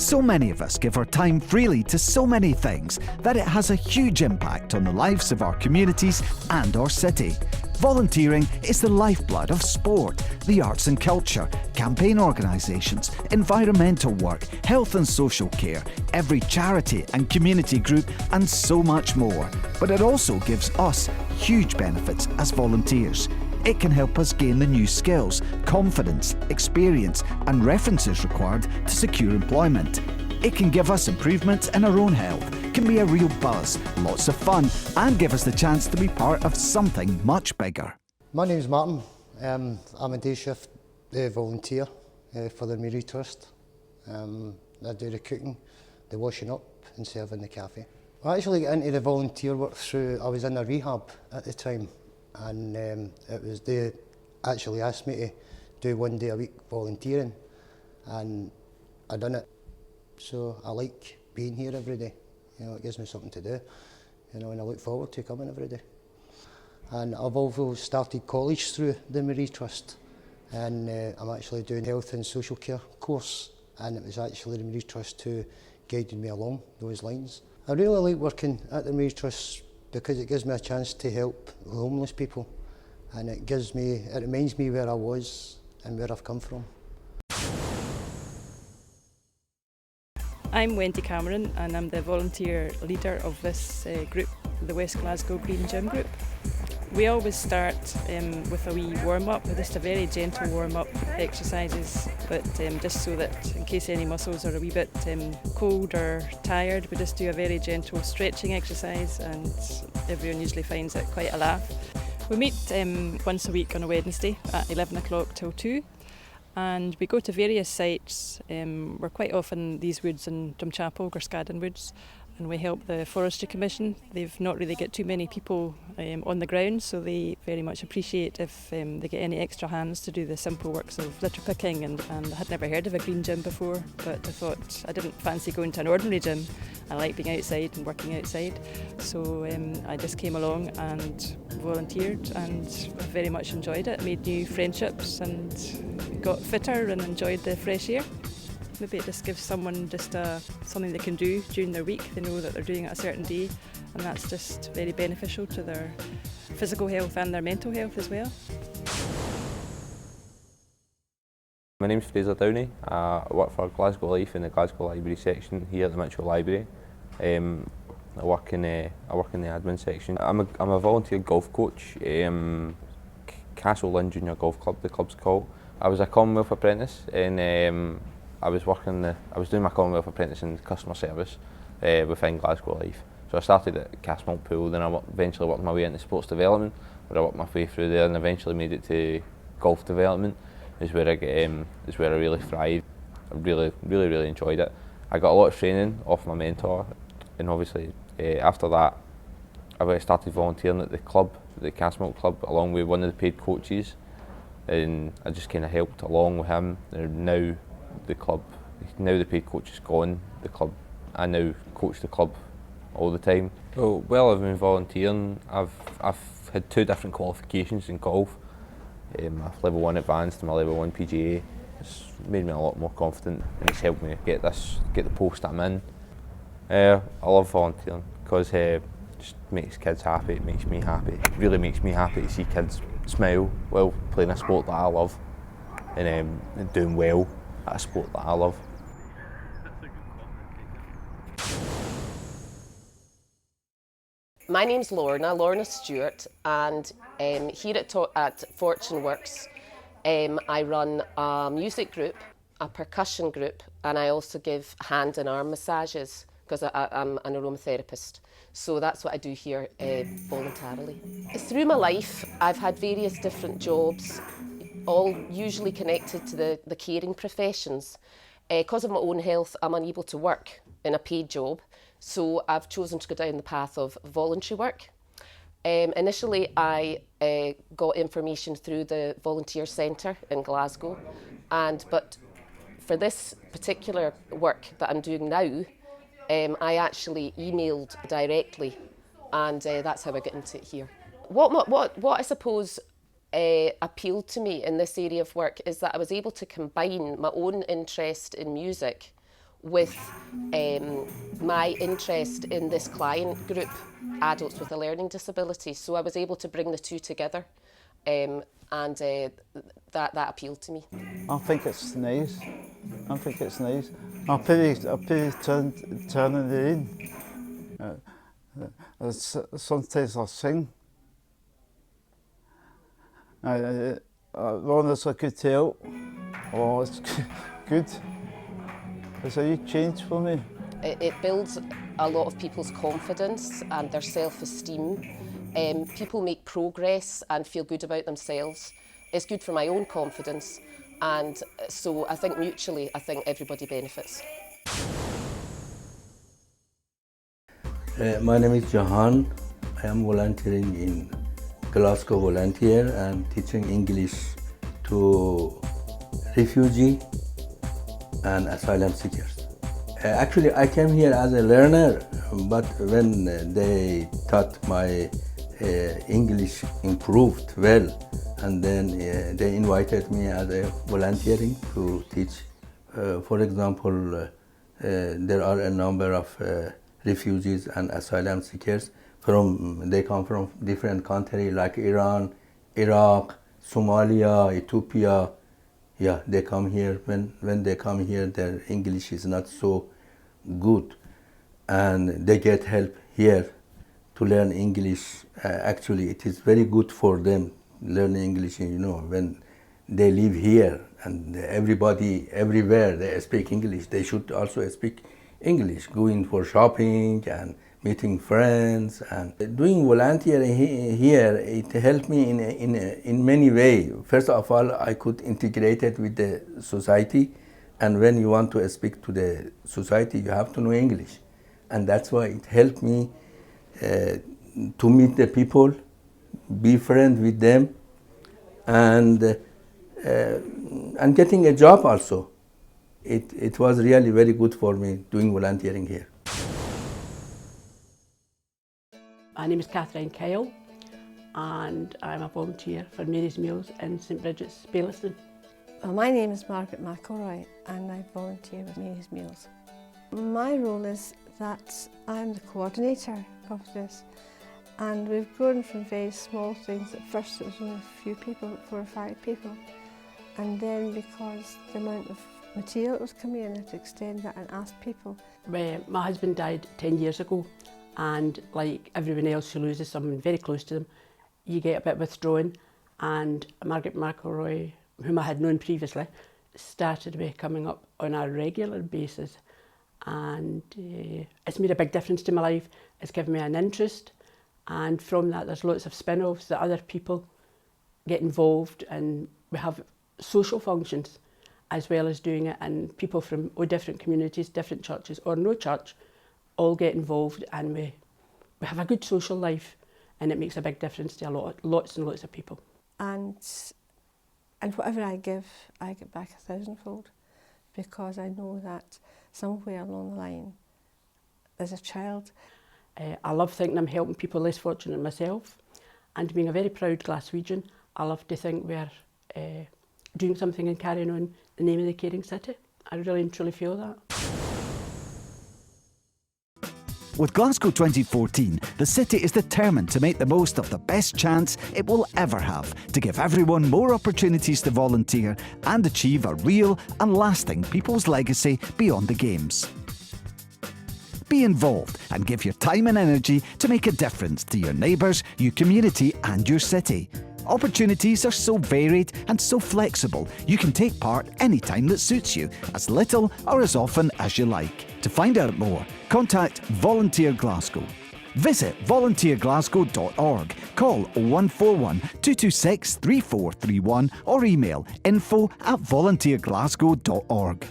So many of us give our time freely to so many things that it has a huge impact on the lives of our communities and our city. Volunteering is the lifeblood of sport, the arts and culture, campaign organisations, environmental work, health and social care, every charity and community group, and so much more. But it also gives us huge benefits as volunteers. It can help us gain the new skills, confidence, experience and references required to secure employment. It can give us improvements in our own health, can be a real buzz, lots of fun and give us the chance to be part of something much bigger. My name's Martin. I'm a day shift volunteer for the Mary Trust. I do the cooking, the washing up and serving the cafe. I actually got into the volunteer work through, I was in a rehab at the time. And it was they actually asked me to do 1 day a week volunteering, and I done it. So I like being here every day. You know, it gives me something to do. You know, and I look forward to coming every day. And I've also started college through the Marie Trust, and I'm actually doing health and social care course. And it was actually the Marie Trust who guided me along those lines. I really like working at the Marie Trust because it gives me a chance to help the homeless people, and it reminds me where I was and where I've come from. I'm Wendy Cameron and I'm the volunteer leader of this group, the West Glasgow Green Gym Group. We always start with a wee warm-up, just a very gentle warm-up exercises, but just so that in case any muscles are a wee bit cold or tired, we just do a very gentle stretching exercise and everyone usually finds it quite a laugh. We meet once a week on a Wednesday at 11 o'clock till 2, and we go to various sites. We're quite often these woods in Drumchapel or Scadden Woods, and we help the Forestry Commission. They've not really got too many people on the ground, so they very much appreciate if they get any extra hands to do the simple works of litter picking, and I had never heard of a green gym before, but I thought I didn't fancy going to an ordinary gym. I like being outside and working outside, so I just came along and volunteered and very much enjoyed it. Made new friendships and got fitter and enjoyed the fresh air. Maybe it just gives someone something they can do during their week. They know that they're doing it a certain day, and that's just very beneficial to their physical health and their mental health as well. My name's Fraser Downey. I work for Glasgow Life in the Glasgow Library section here at the Mitchell Library. I work in the admin section. I'm a volunteer golf coach. Castle Lynn Junior Golf Club, the club's called. I was a Commonwealth apprentice, and I was doing my Commonwealth apprentice in customer service within Glasgow Life. So I started at Castmilk Pool, then I eventually worked my way into sports development, where I worked my way through there and eventually made it to golf development. Is where I really thrived. I really enjoyed it. I got a lot of training off my mentor, and obviously after that I started volunteering at the club, the Castmilk Club, along with one of the paid coaches, and I just kind of helped along with him. Now the paid coach is gone. The club, I now coach the club all the time. So while I've been volunteering, I've had 2 different qualifications in golf. My level 1 advanced and my level 1 PGA. It's made me a lot more confident, and it's helped me get the post I'm in. I love volunteering because it just makes kids happy. It makes me happy. It really makes me happy to see kids smile while playing a sport that I love, and doing well at a sport that I love. My name's Lorna Stewart, and here at Fortune Works I run a music group, a percussion group, and I also give hand and arm massages because I'm an aromatherapist. So that's what I do here voluntarily. Through my life I've had various different jobs, all usually connected to the caring professions. Because of my own health, I'm unable to work in a paid job, so I've chosen to go down the path of voluntary work. Initially, I got information through the volunteer centre in Glasgow, but for this particular work that I'm doing now, I actually emailed directly, and that's how I got into it here. What I suppose appealed to me in this area of work is that I was able to combine my own interest in music with my interest in this client group, adults with a learning disability. So I was able to bring the two together, and that appealed to me. I think it's nice. I think it's nice. I pay turning it in. Sometimes I sing. As long as I could tell, oh, it's good. It's a huge change for me. It builds a lot of people's confidence and their self-esteem. People make progress and feel good about themselves. It's good for my own confidence, and so I think mutually, I think everybody benefits. My name is Jahan. I am volunteering in Glasgow volunteer and teaching English to refugee and asylum seekers. Actually, I came here as a learner, but when they thought my English improved well, and then they invited me as a volunteering to teach. For example, there are a number of refugees and asylum seekers. They come from different countries like Iran, Iraq, Somalia, Ethiopia. Yeah, they come here. When they come here, their English is not so good, and they get help here to learn English. Actually, it is very good for them learning English. You know, when they live here and everybody everywhere they speak English, they should also speak English. Going for shopping and meeting friends and doing volunteering here, it helped me in many ways. First of all, I could integrate it with the society, and when you want to speak to the society, you have to know English, and that's why it helped me to meet the people, be friends with them, and getting a job also. It was really very good for me doing volunteering here. My name is Catherine Kyle, and I'm a volunteer for Mary's Meals in St Bridget's, Baillieston. Well, my name is Margaret McElroy, and I volunteer with Mary's Meals. My role is that I'm the coordinator of this, and we've grown from very small things. At first it was only a few people, 4 or 5 people, and then because the amount of material that was coming in, I had to extend that and ask people. My husband died 10 years ago, and like everyone else who loses someone very close to them, you get a bit withdrawn, and Margaret McElroy, whom I had known previously, started me coming up on a regular basis, and it's made a big difference to my life. It's given me an interest, and from that there's lots of spin-offs that other people get involved, and we have social functions as well as doing it, and people from all different communities, different churches or no church, all get involved, and we have a good social life, and it makes a big difference to lots and lots of people. And whatever I give, I get back 1,000-fold, because I know that somewhere along the line there's a child. I love thinking I'm helping people less fortunate than myself, and being a very proud Glaswegian, I love to think we're doing something and carrying on the name of the caring city. I really and truly feel that. With Glasgow 2014, the city is determined to make the most of the best chance it will ever have to give everyone more opportunities to volunteer and achieve a real and lasting people's legacy beyond the Games. Be involved and give your time and energy to make a difference to your neighbours, your community and your city. Opportunities are so varied and so flexible, you can take part anytime that suits you, as little or as often as you like. To find out more, contact Volunteer Glasgow. Visit volunteerglasgow.org, call 0141 226 3431 or email info@volunteerglasgow.org.